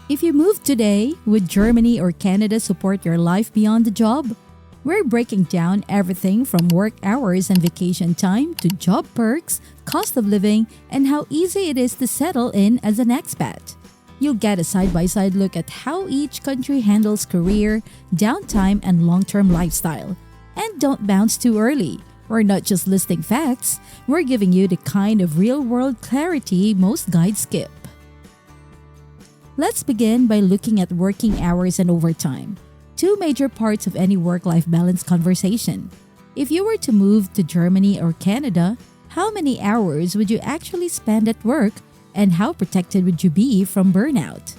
If you move today, would Germany or Canada support your life beyond the job? We're breaking down everything from work hours and vacation time to job perks, cost of living, and how easy it is to settle in as an expat. You'll get a side-by-side look at how each country handles career, downtime, and long-term lifestyle. And don't bounce too early. We're not just listing facts, we're giving you the kind of real-world clarity most guides skip. Let's begin by looking at working hours and overtime, two major parts of any work-life balance conversation. If you were to move to Germany or Canada, how many hours would you actually spend at work, and how protected would you be from burnout?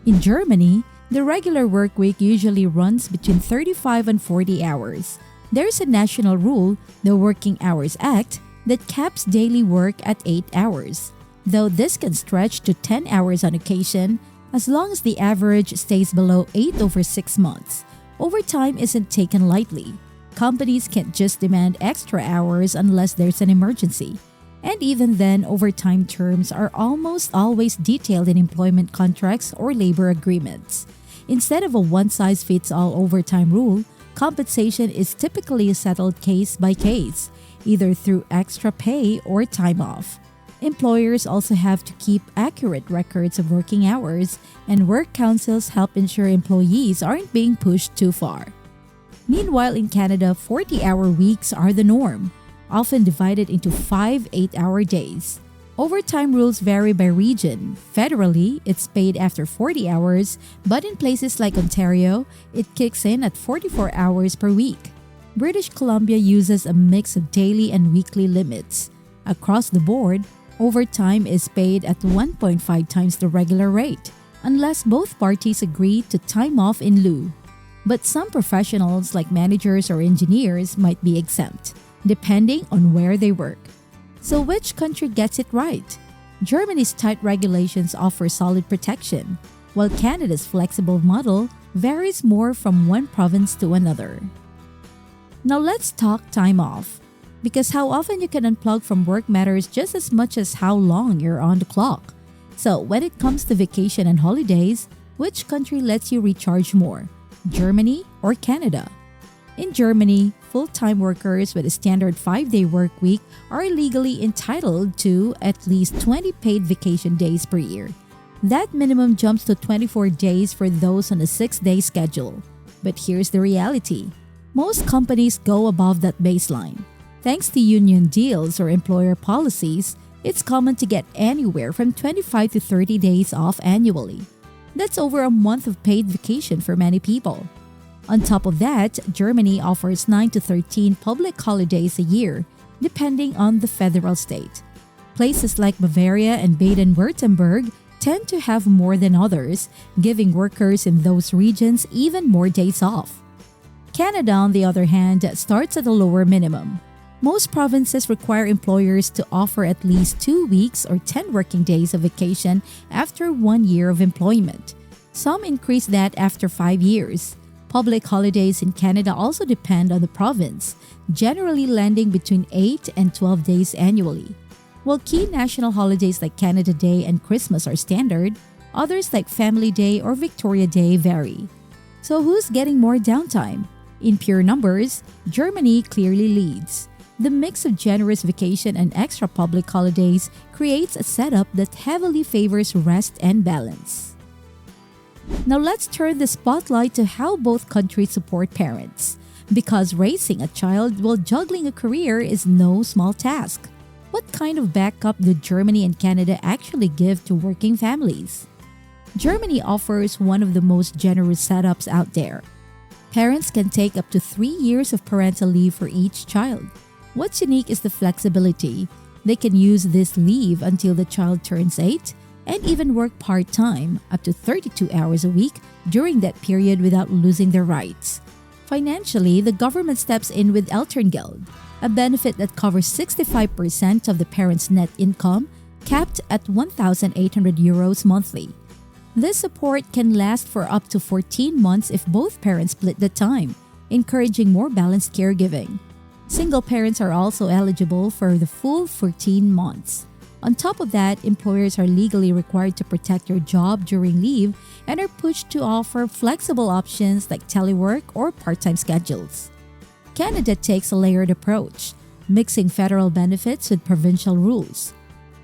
In Germany, the regular work week usually runs between 35 and 40 hours. There's a national rule, the Working Hours Act, that caps daily work at 8 hours. Though this can stretch to 10 hours on occasion, as long as the average stays below 8 over 6 months. Overtime isn't taken lightly. Companies can't just demand extra hours unless there's an emergency. And even then, overtime terms are almost always detailed in employment contracts or labor agreements. Instead of a one-size-fits-all overtime rule, compensation is typically settled case by case, either through extra pay or time off. Employers also have to keep accurate records of working hours, and work councils help ensure employees aren't being pushed too far. Meanwhile, in Canada, 40-hour weeks are the norm, often divided into 5 8-hour days. Overtime rules vary by region. Federally, it's paid after 40 hours, but in places like Ontario, it kicks in at 44 hours per week. British Columbia uses a mix of daily and weekly limits. Across the board, overtime is paid at 1.5 times the regular rate, unless both parties agree to time off in lieu. But some professionals like managers or engineers might be exempt, depending on where they work. So which country gets it right? Germany's tight regulations offer solid protection, while Canada's flexible model varies more from one province to another. Now let's talk time off, because how often you can unplug from work matters just as much as how long you're on the clock. So when it comes to vacation and holidays, which country lets you recharge more, Germany or Canada? In Germany, full-time workers with a standard 5-day work week are legally entitled to at least 20 paid vacation days per year. That minimum jumps to 24 days for those on a 6-day schedule. But here's the reality. Most companies go above that baseline. Thanks to union deals or employer policies, it's common to get anywhere from 25 to 30 days off annually. That's over a month of paid vacation for many people. On top of that, Germany offers 9 to 13 public holidays a year, depending on the federal state. Places like Bavaria and Baden-Württemberg tend to have more than others, giving workers in those regions even more days off. Canada, on the other hand, starts at a lower minimum. Most provinces require employers to offer at least 2 weeks or 10 working days of vacation after 1 year of employment. Some increase that after 5 years. Public holidays in Canada also depend on the province, generally landing between 8 and 12 days annually. While key national holidays like Canada Day and Christmas are standard, others like Family Day or Victoria Day vary. So who's getting more downtime? In pure numbers, Germany clearly leads. The mix of generous vacation and extra public holidays creates a setup that heavily favors rest and balance. Now let's turn the spotlight to how both countries support parents. Because raising a child while juggling a career is no small task. What kind of backup do Germany and Canada actually give to working families? Germany offers one of the most generous setups out there. Parents can take up to 3 years of parental leave for each child. What's unique is the flexibility. They can use this leave until the child turns 8 and even work part-time, up to 32 hours a week during that period without losing their rights. Financially, the government steps in with Elterngeld, a benefit that covers 65% of the parent's net income, capped at €1,800 monthly. This support can last for up to 14 months if both parents split the time, encouraging more balanced caregiving. Single parents are also eligible for the full 14 months. On top of that, employers are legally required to protect your job during leave and are pushed to offer flexible options like telework or part-time schedules. Canada takes a layered approach, mixing federal benefits with provincial rules.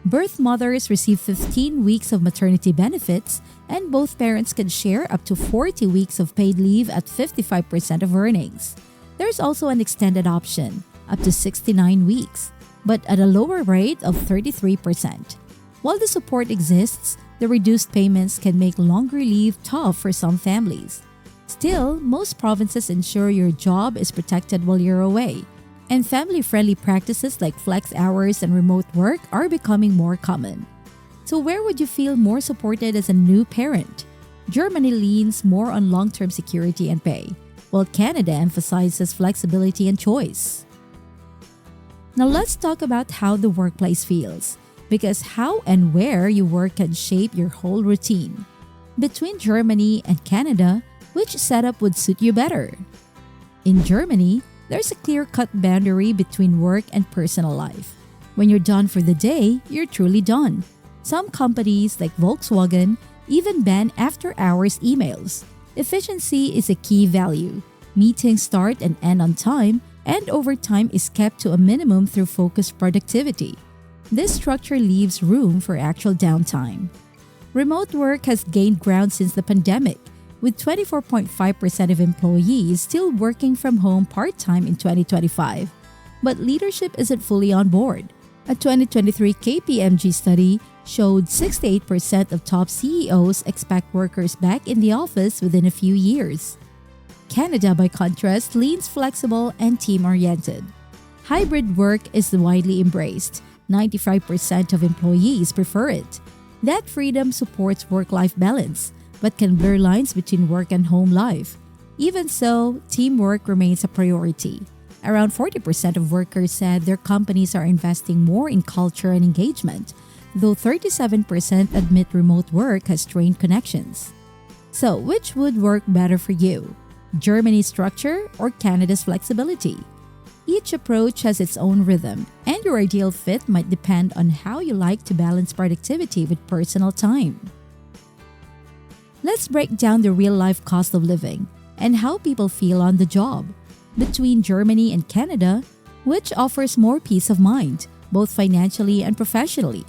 Birth mothers receive 15 weeks of maternity benefits, and both parents can share up to 40 weeks of paid leave at 55% of earnings. There's also an extended option, up to 69 weeks, but at a lower rate of 33%. While the support exists, the reduced payments can make longer leave tough for some families. Still, most provinces ensure your job is protected while you're away, and family-friendly practices like flex hours and remote work are becoming more common. So where would you feel more supported as a new parent? Germany leans more on long-term security and pay, while Canada emphasizes flexibility and choice. Now let's talk about how the workplace feels, because how and where you work can shape your whole routine. Between Germany and Canada, which setup would suit you better? In Germany, there's a clear-cut boundary between work and personal life. When you're done for the day, you're truly done. Some companies, like Volkswagen, even ban after-hours emails. Efficiency is a key value. Meetings start and end on time, and overtime is kept to a minimum through focused productivity. This structure leaves room for actual downtime. Remote work has gained ground since the pandemic, with 24.5% of employees still working from home part-time in 2025. But leadership isn't fully on board. A 2023 KPMG study showed 68% of top CEOs expect workers back in the office within a few years. Canada, by contrast, leans flexible and team-oriented. Hybrid work is widely embraced. 95% of employees prefer it. That freedom supports work-life balance, but can blur lines between work and home life. Even so, teamwork remains a priority. Around 40% of workers said their companies are investing more in culture and engagement, though 37% admit remote work has strained connections. So, which would work better for you? Germany's structure or Canada's flexibility? Each approach has its own rhythm, and your ideal fit might depend on how you like to balance productivity with personal time. Let's break down the real-life cost of living and how people feel on the job. Between Germany and Canada, which offers more peace of mind, both financially and professionally?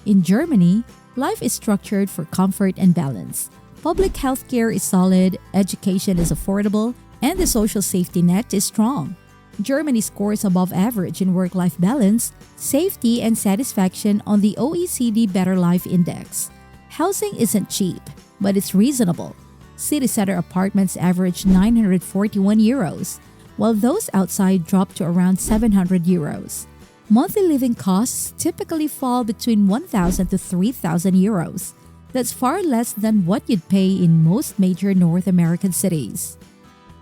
In Germany, life is structured for comfort and balance. Public healthcare is solid, education is affordable, and the social safety net is strong. Germany scores above average in work-life balance, safety, and satisfaction on the OECD Better Life Index. Housing isn't cheap, but it's reasonable. City center apartments average 941 euros, while those outside drop to around 700 euros. Monthly living costs typically fall between 1,000 to 3,000 euros. That's far less than what you'd pay in most major North American cities.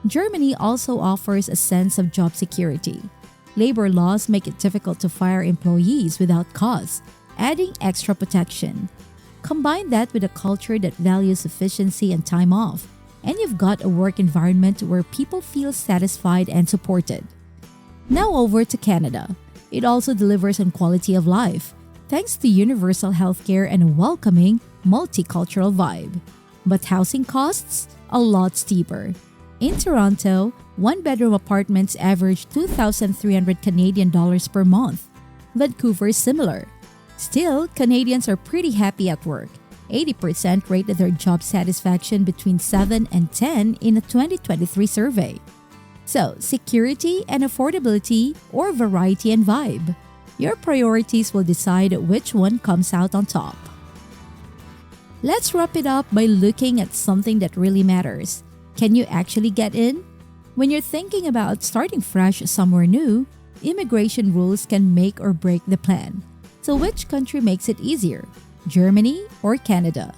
Germany also offers a sense of job security. Labor laws make it difficult to fire employees without cause, adding extra protection. Combine that with a culture that values efficiency and time off, and you've got a work environment where people feel satisfied and supported. Now over to Canada. It also delivers on quality of life, thanks to universal healthcare and a welcoming, multicultural vibe. But housing costs? A lot steeper. In Toronto, one-bedroom apartments average 2,300 Canadian dollars per month. Vancouver is similar. Still, Canadians are pretty happy at work. 80% rated their job satisfaction between 7 and 10 in a 2023 survey. So, security and affordability or variety and vibe? Your priorities will decide which one comes out on top. Let's wrap it up by looking at something that really matters. Can you actually get in? When you're thinking about starting fresh somewhere new, immigration rules can make or break the plan. So which country makes it easier? Germany or Canada?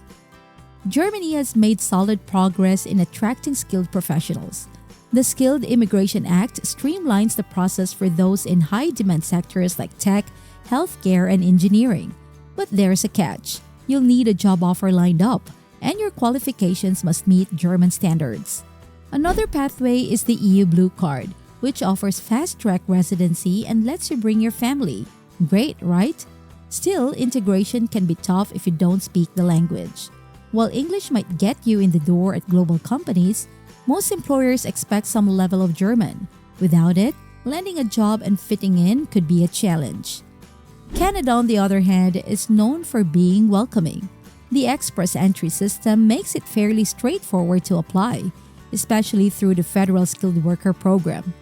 Germany has made solid progress in attracting skilled professionals. The Skilled Immigration Act streamlines the process for those in high-demand sectors like tech, healthcare, and engineering. But there's a catch. You'll need a job offer lined up, and your qualifications must meet German standards. Another pathway is the EU Blue Card, which offers fast-track residency and lets you bring your family. Great, right? Still, integration can be tough if you don't speak the language. While English might get you in the door at global companies, most employers expect some level of German. Without it, landing a job and fitting in could be a challenge. Canada, on the other hand, is known for being welcoming. The express entry system makes it fairly straightforward to apply, especially through the Federal Skilled Worker Program.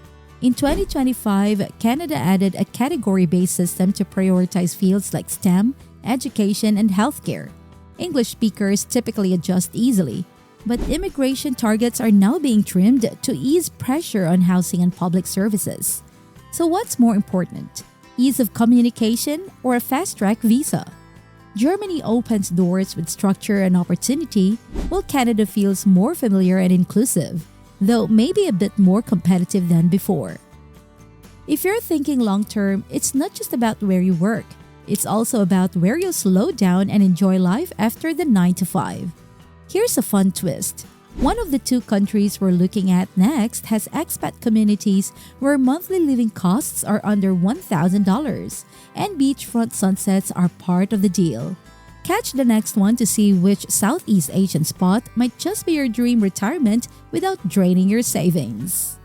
In 2025, Canada added a category-based system to prioritize fields like STEM, education, and healthcare. English speakers typically adjust easily, but immigration targets are now being trimmed to ease pressure on housing and public services. So what's more important, ease of communication or a fast-track visa? Germany opens doors with structure and opportunity, while Canada feels more familiar and inclusive, though maybe a bit more competitive than before. If you're thinking long-term, it's not just about where you work. It's also about where you'll slow down and enjoy life after the 9 to 5. Here's a fun twist. One of the two countries we're looking at next has expat communities where monthly living costs are under $1,000 and beachfront sunsets are part of the deal. Catch the next one to see which Southeast Asian spot might just be your dream retirement without draining your savings.